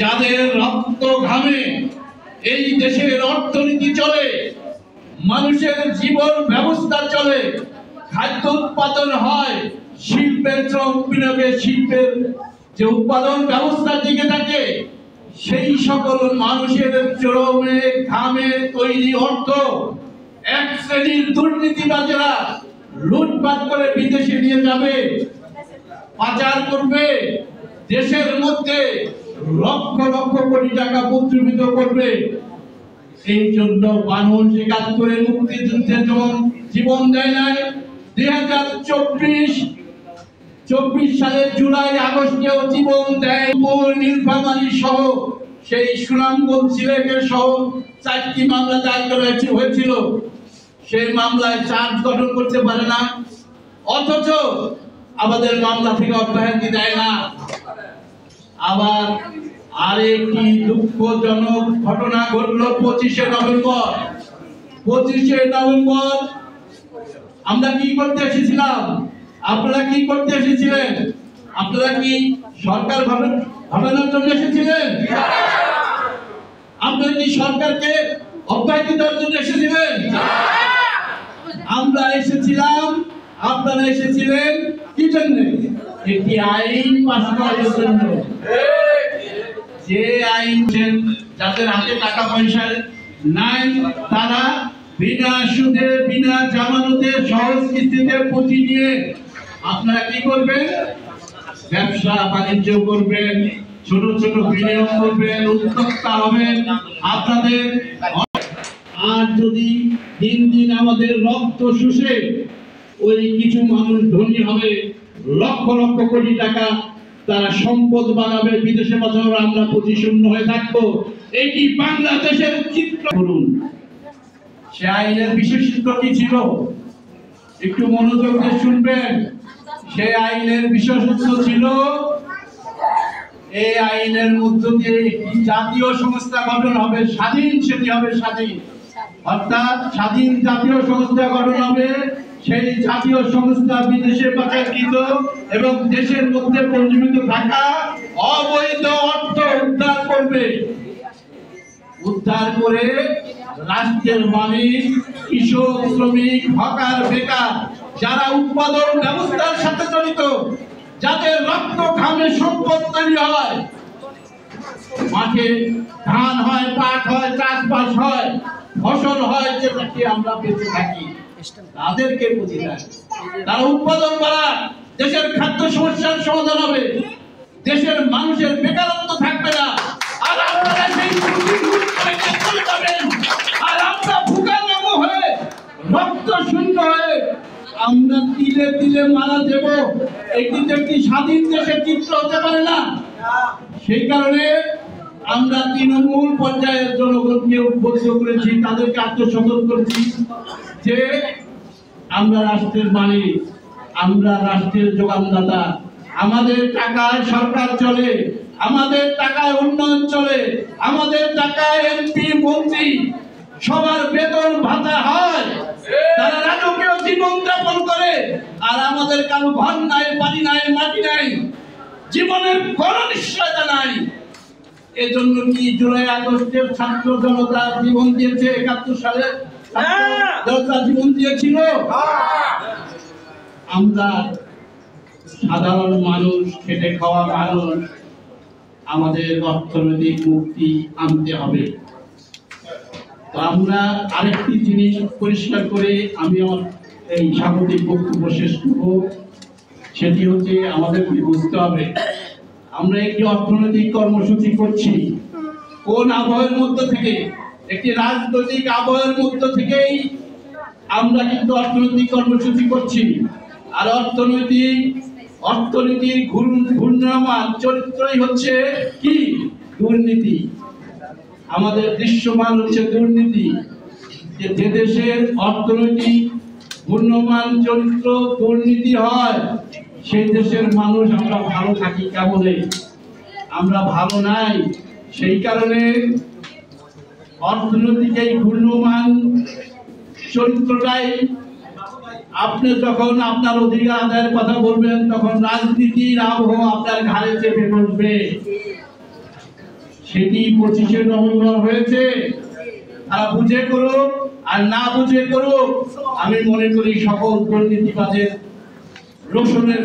যাদের রক্ত ঘামে এই দেশের অর্থনীতি চলে, মানুষের জীবন ব্যবস্থা চলে, খাদ্য উৎপাদন হয়, শিল্পের শ্রম বিনিয়োগে শিল্পের যে উৎপাদন ব্যবস্থা টিকে থাকে, সেই সকল মানুষের শ্রমে ঘামে তৈরি অর্থ এক শ্রেণীর দুর্নীতিবাজেরা লুটপাট করে বিদেশে নিয়ে যাবে, পাচার করবে, দেশের মধ্যে লক্ষ লক্ষ কোটি টাকা প্রচুরিত করবে। এই জন্য মানুষ ৭১-এর মুক্তিযুদ্ধে যখন জীবন দেয় নাই, ২০২৪ সালের জুলাই আগস্টেও জীবন দেয়। নীলফামারী সহ সেই সুনামগঞ্জ সিলেটের সহ ৪টি মামলা দায়ের করা হয়েছিল। সেই মামলায় চার্জ গঠন করতে পারে না, অথচ আমাদের মামলা থেকে অব্যাহতি দেয় না। আবার আরেকটি দুঃখজনক ঘটনা ঘটলো ২৫শে নভেম্বর। ২৫শে নভেম্বর আমরা কি করতে এসেছিলাম? আপনারা কি করতে এসেছিলেন? আপনারা কি সরকার ঘটানোর জন্য এসেছিলেন? আপনারা কি সরকারকে অব্যাহতি দেওয়ার জন্য এসেছিলেন? আমরা এসেছিলাম, আপনারা এসেছিলেন কি জন্য? একটি আইন পাস করার জন্য। যে আইন যাদের হাতে টাকা পয়সা নাই, তারা বিনা সুদে বিনা জামানতে সহজ কিস্তিতে পুঁজি নিয়ে আপনারা কি করবেন? ব্যবসা বাণিজ্য করবেন, ছোট ছোট বিনিয়োগ করবেন, উদ্যোক্তা হবেন আপনাদের। আর যদি দিন দিন আমাদের রক্ত শুষে ওই কিছু মানুষ ধনী হবে, লক্ষ লক্ষ কোটি টাকা তারা সম্পদ বানাবে, বিদেশে পাঠানোর আমরা প্রতিশূন্য হয়ে থাকবো। এটি বাংলাদেশের চিত্র। করুন, সে আইনের বিশেষত্ব কি ছিল একটু মনোযোগ দিয়ে শুনবেন। সে আইনের বিশেষত্ব ছিল, এই আইনের মধ্য দিয়ে একটি জাতীয় সংস্থা গঠন হবে, স্বাধীন, সেটি হবে স্বাধীন, অর্থাৎ স্বাধীন জাতীয় সংস্থা গঠন হবে। সেই জাতীয় সংস্থা বিদেশে পাচারকৃত এবং দেশের মধ্যে পঞ্জীকৃত থাকা অবৈধ অর্থ উদ্ধার করবে। উদ্ধার করে রাষ্ট্রের মালিক, কৃষক, শ্রমিক, হকার, বেকার, যারা উৎপাদন ব্যবস্থার সাথে জড়িত, যাদের রক্ত ঘামে সম্পদ তৈরি হয়, মাঠে ধান হয়, পাট হয়, চাষবাস হয়, ফসল হয়, যেটাকে আমরা বেঁচে থাকি, তাদেরকে বুঝি না। তারা উৎপাদন বাড়ায়, দেশের খাদ্য সমস্যার সমাধান হবে, দেশের মানুষের বেকারত্ব থাকবে না। আর আপনারা সেই চলে যাবেন, আর আমরা ভুকাঙ্গামো হয়ে রক্ত শূন্য হয়ে আমরা তিলে তিলে মারা দেব। এটি একটি স্বাধীন দেশের চিত্র হতে পারে না। সেই কারণে আমরা তৃণমূল পর্যায়ের জনগণকে উদ্বুদ্ধ করেছি, তাদেরকে আত্মসমর্পণ করেছি যে আমরা রাষ্ট্রের মালিক, আমরা রাষ্ট্রের যোগানদাতা, আমাদের টাকায় সরকার চলে, আমাদের টাকায় উন্নয়ন চলে, আমাদের টাকায় এমপি মন্ত্রী সবার বেতন ভাতা হয়, তারা রাজকীয় জীবন যাপন করে, আর আমাদের কারো ঘর নাই, বাড়ি নাই, মাটি নাই, জীবনের কোনো নিশ্চয়তা নাই। এজন্য কি জুলাই আগস্টের ছাত্র জনতা জীবন দিয়েছে? ৭১ সালে জনতা জীবন দিয়েছিল। আমরা সাধারণ মানুষ, খেটে খাওয়া মানুষ, আমাদের অর্থনৈতিক মুক্তি আনতে হবে। তো আমরা আরেকটি জিনিস পরিষ্কার করে আমি আমার এই স্বাগতিক বক্তব্য শেষ করব। সেটি হচ্ছে আমাদেরকে বুঝতে হবে আমরা একটি অর্থনৈতিক কর্মসূচি করছি কোন আবহাওয়ার মধ্য থেকে, একটি রাজনৈতিক আবহাওয়ার মধ্য থেকেই আমরা কিন্তু অর্থনৈতিক কর্মসূচি করছি। আর অর্থনীতির ঘূর্ণয়মান চরিত্রই হচ্ছে কি? দুর্নীতি। আমাদের দৃশ্যমান হচ্ছে দুর্নীতি। যে দেশের অর্থনৈতিক ঘূর্ণয়মান চরিত্র দুর্নীতি হয়, সেই দেশের মানুষ আমরা ভালো থাকি কেমনে? আমরা ভালো নাই। সেই কারণে অর্থনৈতিক এই ঘূর্ণয়মান চরিত্রটাই আপনি যখন আপনার অধিকার আদায়ের কথা বলবেন, তখন রাজনীতির আবহ আপনার ঘাড়ে চেপে বসবে। সেটি 25শে নভেম্বর হয়েছে। তারা বুঝে করুক আর না বুঝে করুক, আমি মনে করি সকল দুর্নীতিবাজের রোশনের